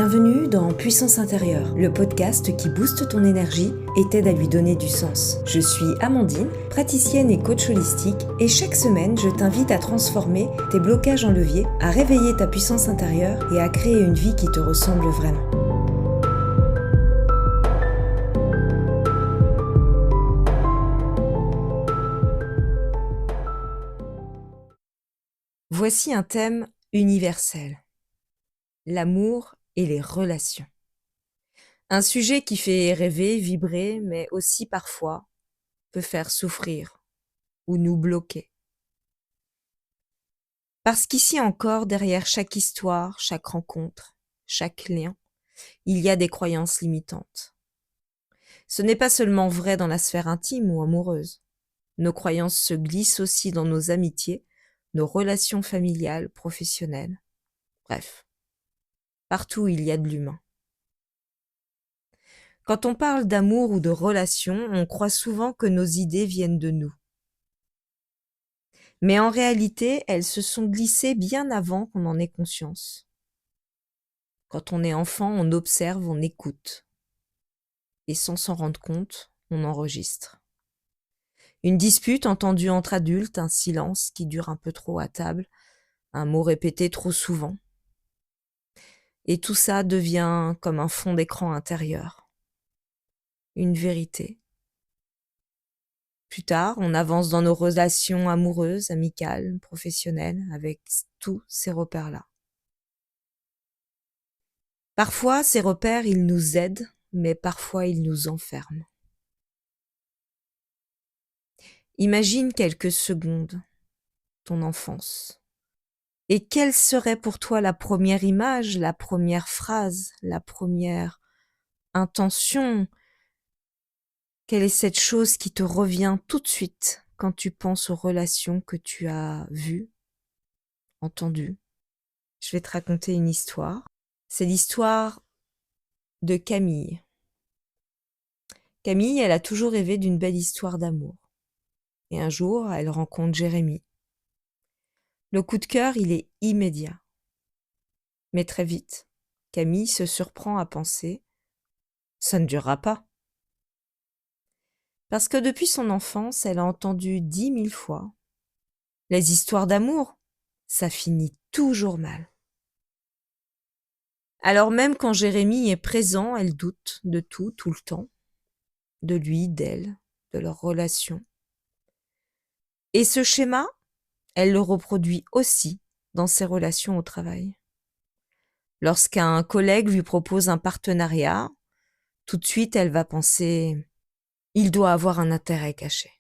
Bienvenue dans Puissance intérieure, le podcast qui booste ton énergie et t'aide à lui donner du sens. Je suis Amandine, praticienne et coach holistique, et chaque semaine, je t'invite à transformer tes blocages en levier, à réveiller ta puissance intérieure et à créer une vie qui te ressemble vraiment. Voici un thème universel. L'amour et les relations. Un sujet qui fait rêver, vibrer, mais aussi parfois peut faire souffrir ou nous bloquer. Parce qu'ici encore, derrière chaque histoire, chaque rencontre, chaque lien, il y a des croyances limitantes. Ce n'est pas seulement vrai dans la sphère intime ou amoureuse. Nos croyances se glissent aussi dans nos amitiés, nos relations familiales, professionnelles. Bref, partout il y a de l'humain. Quand on parle d'amour ou de relation, on croit souvent que nos idées viennent de nous. Mais en réalité, elles se sont glissées bien avant qu'on en ait conscience. Quand on est enfant, on observe, on écoute. Et sans s'en rendre compte, on enregistre. Une dispute entendue entre adultes, un silence qui dure un peu trop à table, un mot répété trop souvent. Et tout ça devient comme un fond d'écran intérieur. Une vérité. Plus tard, on avance dans nos relations amoureuses, amicales, professionnelles, avec tous ces repères-là. Parfois, ces repères, ils nous aident, mais parfois, ils nous enferment. Imagine quelques secondes ton enfance. Et quelle serait pour toi la première image, la première phrase, la première intention? Quelle est cette chose qui te revient tout de suite quand tu penses aux relations que tu as vues, entendues? Je vais te raconter une histoire. C'est l'histoire de Camille. Camille, elle a toujours rêvé d'une belle histoire d'amour. Et un jour, elle rencontre Jérémy. Le coup de cœur, il est immédiat. Mais très vite, Camille se surprend à penser « ça ne durera pas ». Parce que depuis son enfance, elle a entendu 10 000 fois « les histoires d'amour, ça finit toujours mal ». Alors même quand Jérémy est présent, elle doute de tout le temps, de lui, d'elle, de leur relation. Et ce schéma, elle le reproduit aussi dans ses relations au travail. Lorsqu'un collègue lui propose un partenariat, tout de suite elle va penser « il doit avoir un intérêt caché ».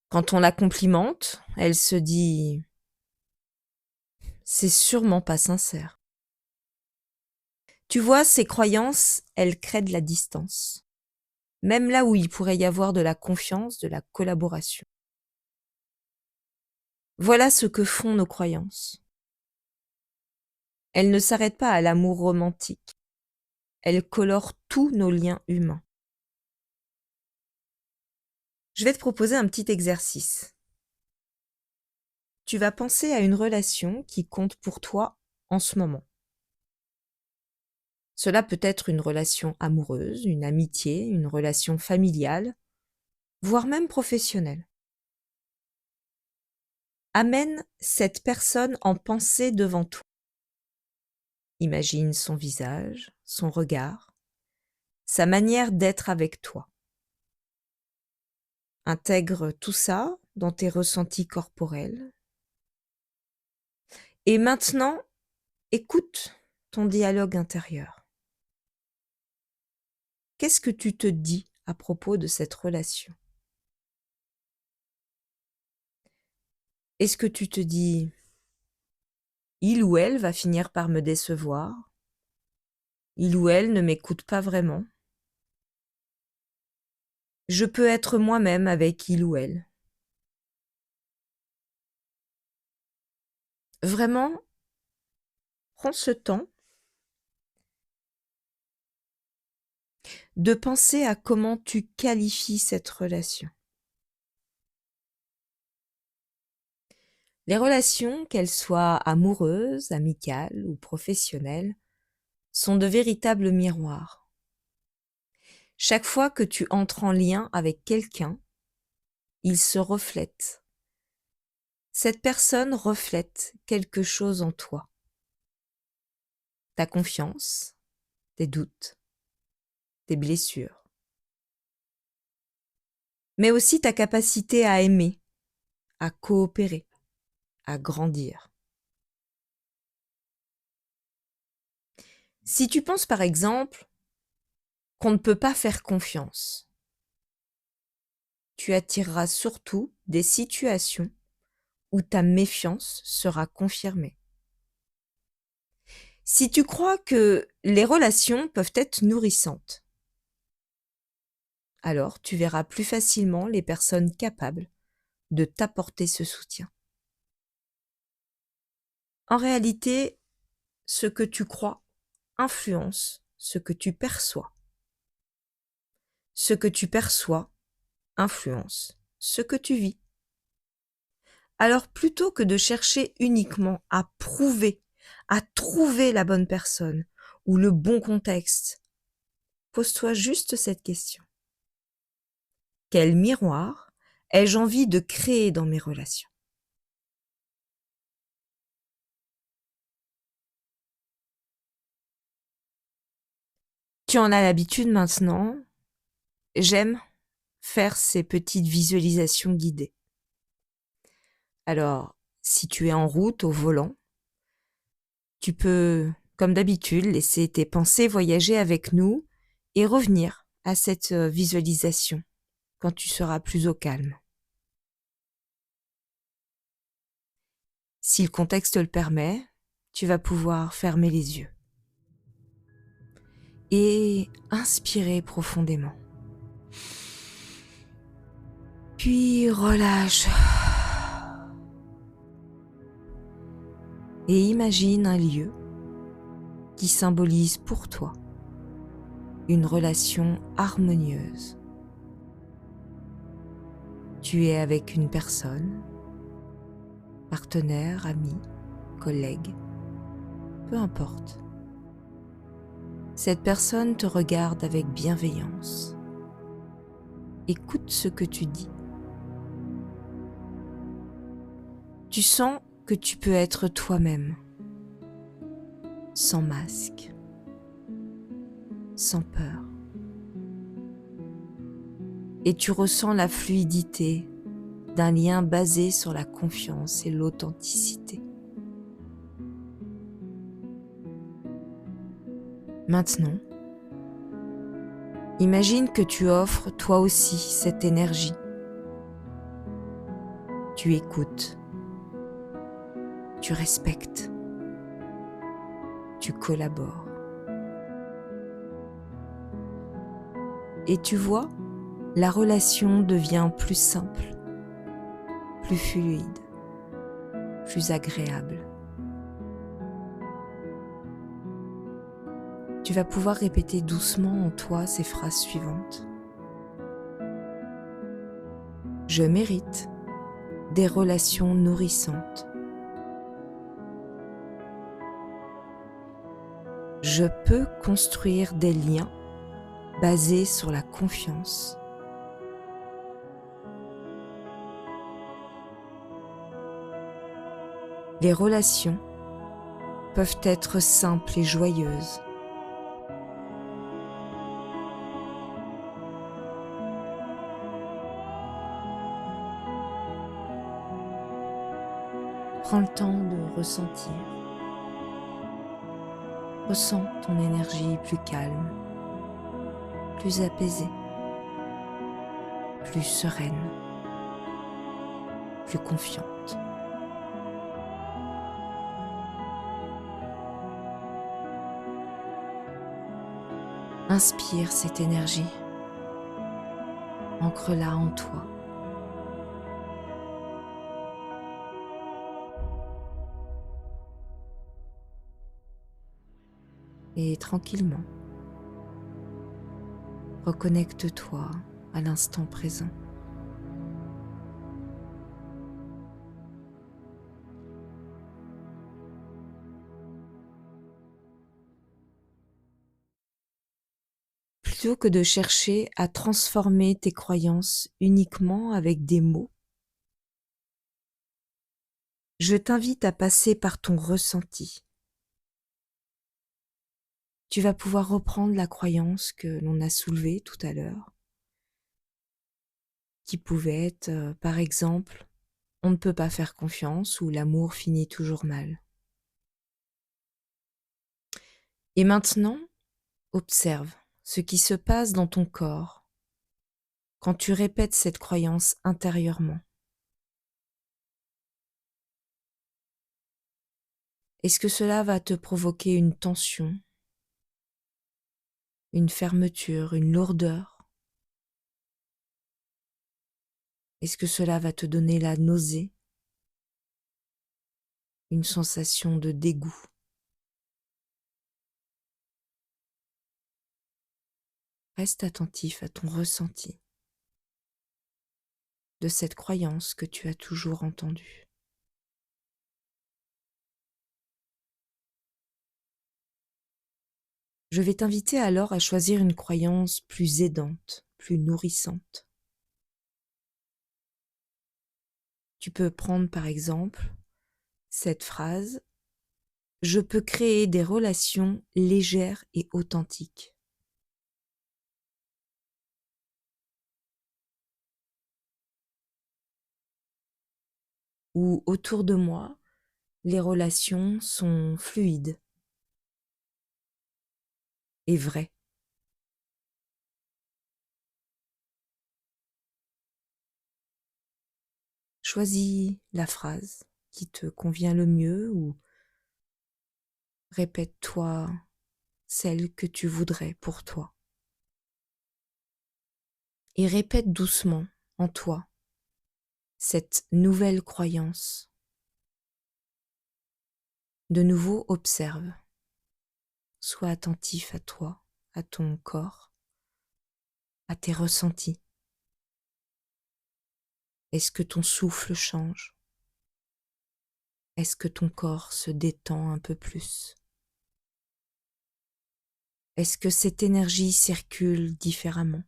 Quand on la complimente, elle se dit « c'est sûrement pas sincère ». Tu vois, ces croyances, elles créent de la distance, même là où il pourrait y avoir de la confiance, de la collaboration. Voilà ce que font nos croyances. Elles ne s'arrêtent pas à l'amour romantique. Elles colorent tous nos liens humains. Je vais te proposer un petit exercice. Tu vas penser à une relation qui compte pour toi en ce moment. Cela peut être une relation amoureuse, une amitié, une relation familiale, voire même professionnelle. Amène cette personne en pensée devant toi. Imagine son visage, son regard, sa manière d'être avec toi. Intègre tout ça dans tes ressentis corporels. Et maintenant, écoute ton dialogue intérieur. Qu'est-ce que tu te dis à propos de cette relation? Est-ce que tu te dis « il ou elle va finir par me décevoir, il ou elle ne m'écoute pas vraiment, je peux être moi-même avec il ou elle ». Vraiment, prends ce temps de penser à comment tu qualifies cette relation. Les relations, qu'elles soient amoureuses, amicales ou professionnelles, sont de véritables miroirs. Chaque fois que tu entres en lien avec quelqu'un, il se reflète. Cette personne reflète quelque chose en toi. Ta confiance, tes doutes, tes blessures. Mais aussi ta capacité à aimer, à coopérer, à grandir. Si tu penses par exemple qu'on ne peut pas faire confiance, tu attireras surtout des situations où ta méfiance sera confirmée. Si tu crois que les relations peuvent être nourrissantes, alors tu verras plus facilement les personnes capables de t'apporter ce soutien. En réalité, ce que tu crois influence ce que tu perçois. Ce que tu perçois influence ce que tu vis. Alors plutôt que de chercher uniquement à prouver, à trouver la bonne personne ou le bon contexte, pose-toi juste cette question. Quel miroir ai-je envie de créer dans mes relations ? Tu en as l'habitude maintenant. J'aime faire ces petites visualisations guidées. Alors, si tu es en route au volant, tu peux, comme d'habitude, laisser tes pensées voyager avec nous et revenir à cette visualisation quand tu seras plus au calme. Si le contexte le permet, tu vas pouvoir fermer les yeux et inspirer profondément. Puis relâche. Et imagine un lieu qui symbolise pour toi une relation harmonieuse. Tu es avec une personne, partenaire, ami, collègue, peu importe. Cette personne te regarde avec bienveillance. Écoute ce que tu dis. Tu sens que tu peux être toi-même, sans masque, sans peur. Et tu ressens la fluidité d'un lien basé sur la confiance et l'authenticité. Maintenant, imagine que tu offres toi aussi cette énergie. Tu écoutes, tu respectes, tu collabores. Et tu vois, la relation devient plus simple, plus fluide, plus agréable. Tu vas pouvoir répéter doucement en toi ces phrases suivantes. Je mérite des relations nourrissantes. Je peux construire des liens basés sur la confiance. Les relations peuvent être simples et joyeuses. Prends le temps de ressentir. Ressens ton énergie plus calme, plus apaisée, plus sereine, plus confiante. Inspire cette énergie, ancre-la en toi. Et tranquillement, reconnecte-toi à l'instant présent. plutôt que de chercher à transformer tes croyances uniquement avec des mots, je t'invite à passer par ton ressenti. Tu vas pouvoir reprendre la croyance que l'on a soulevée tout à l'heure, qui pouvait être, par exemple, on ne peut pas faire confiance ou l'amour finit toujours mal. Et maintenant, observe ce qui se passe dans ton corps quand tu répètes cette croyance intérieurement. Est-ce que cela va te provoquer une tension, une fermeture, une lourdeur? Est-ce que cela va te donner la nausée, une sensation de dégoût? Reste attentif à ton ressenti de cette croyance que tu as toujours entendue. Je vais t'inviter alors à choisir une croyance plus aidante, plus nourrissante. Tu peux prendre par exemple cette phrase: je peux créer des relations légères et authentiques. Ou autour de moi, les relations sont fluides et vraies. Choisis la phrase qui te convient le mieux ou répète-toi celle que tu voudrais pour toi. Et répète doucement en toi cette nouvelle croyance. De nouveau, observe. Sois attentif à toi, à ton corps, à tes ressentis. Est-ce que ton souffle change? Est-ce que ton corps se détend un peu plus? Est-ce que cette énergie circule différemment?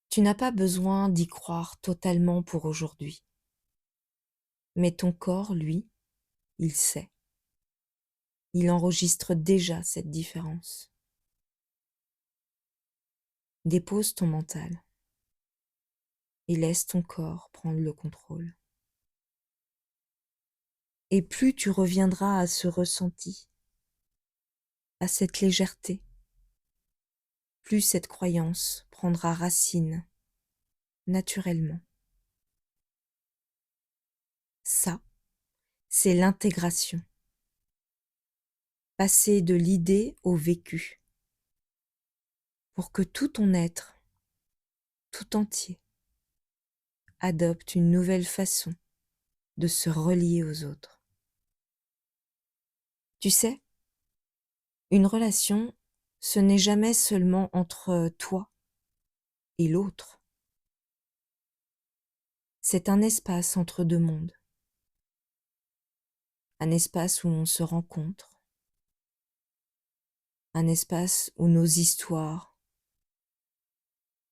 Tu n'as pas besoin d'y croire totalement pour aujourd'hui. Mais ton corps, lui, il sait. Il enregistre déjà cette différence. Dépose ton mental et laisse ton corps prendre le contrôle. Et plus tu reviendras à ce ressenti, à cette légèreté, plus cette croyance prendra racine naturellement. Ça, c'est l'intégration. Passer de l'idée au vécu, pour que tout ton être, tout entier, adopte une nouvelle façon de se relier aux autres. Tu sais, une relation, ce n'est jamais seulement entre toi et l'autre. C'est un espace entre deux mondes. Un espace où on se rencontre. Un espace où nos histoires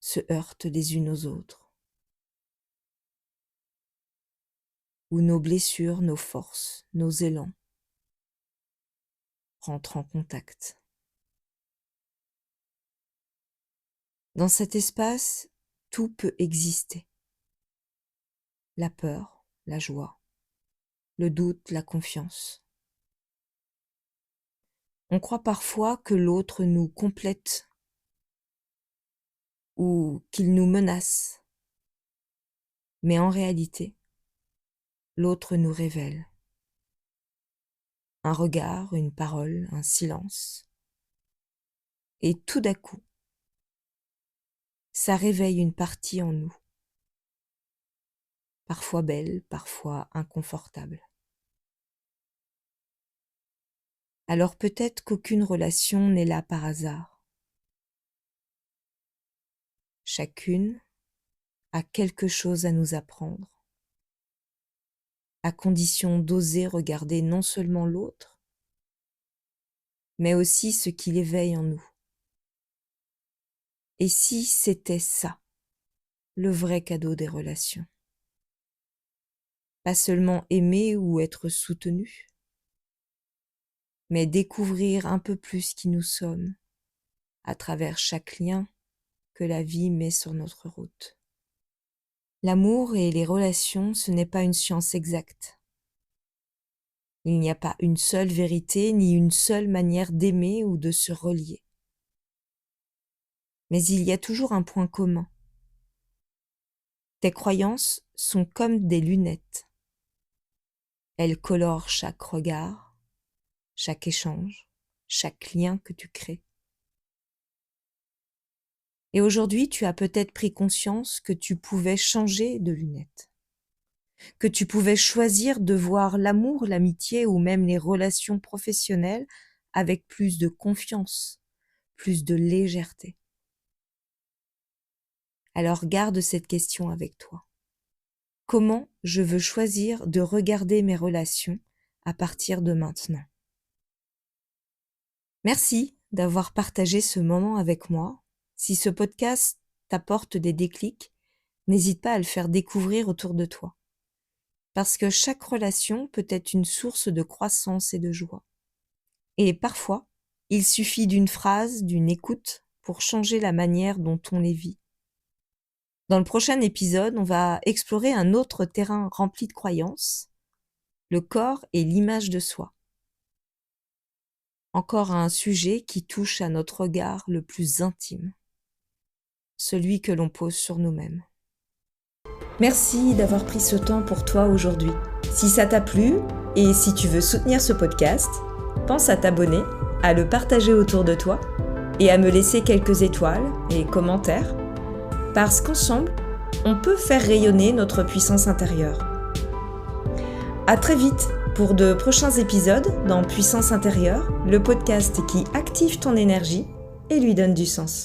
se heurtent les unes aux autres. Où nos blessures, nos forces, nos élans rentrent en contact. Dans cet espace, tout peut exister. La peur, la joie, le doute, la confiance. On croit parfois que l'autre nous complète ou qu'il nous menace. Mais en réalité, l'autre nous révèle. Un regard, une parole, un silence. Et tout d'un coup, ça réveille une partie en nous. Parfois belle, parfois inconfortable. Alors peut-être qu'aucune relation n'est là par hasard. Chacune a quelque chose à nous apprendre, à condition d'oser regarder non seulement l'autre, mais aussi ce qu'il éveille en nous. Et si c'était ça, le vrai cadeau des relations? Pas seulement aimer ou être soutenu, mais découvrir un peu plus qui nous sommes à travers chaque lien que la vie met sur notre route. L'amour et les relations, ce n'est pas une science exacte. Il n'y a pas une seule vérité ni une seule manière d'aimer ou de se relier. Mais il y a toujours un point commun. Tes croyances sont comme des lunettes. Elles colorent chaque regard, chaque échange, chaque lien que tu crées. Et aujourd'hui, tu as peut-être pris conscience que tu pouvais changer de lunettes, que tu pouvais choisir de voir l'amour, l'amitié ou même les relations professionnelles avec plus de confiance, plus de légèreté. Alors garde cette question avec toi. Comment je veux choisir de regarder mes relations à partir de maintenant? Merci d'avoir partagé ce moment avec moi. Si ce podcast t'apporte des déclics, n'hésite pas à le faire découvrir autour de toi. Parce que chaque relation peut être une source de croissance et de joie. Et parfois, il suffit d'une phrase, d'une écoute pour changer la manière dont on les vit. Dans le prochain épisode, on va explorer un autre terrain rempli de croyances, le corps et l'image de soi. Encore un sujet qui touche à notre regard le plus intime, celui que l'on pose sur nous-mêmes. Merci d'avoir pris ce temps pour toi aujourd'hui. Si ça t'a plu et si tu veux soutenir ce podcast, pense à t'abonner, à le partager autour de toi et à me laisser quelques étoiles et commentaires, parce qu'ensemble, on peut faire rayonner notre puissance intérieure. À très vite pour de prochains épisodes dans Puissance intérieure, le podcast qui active ton énergie et lui donne du sens.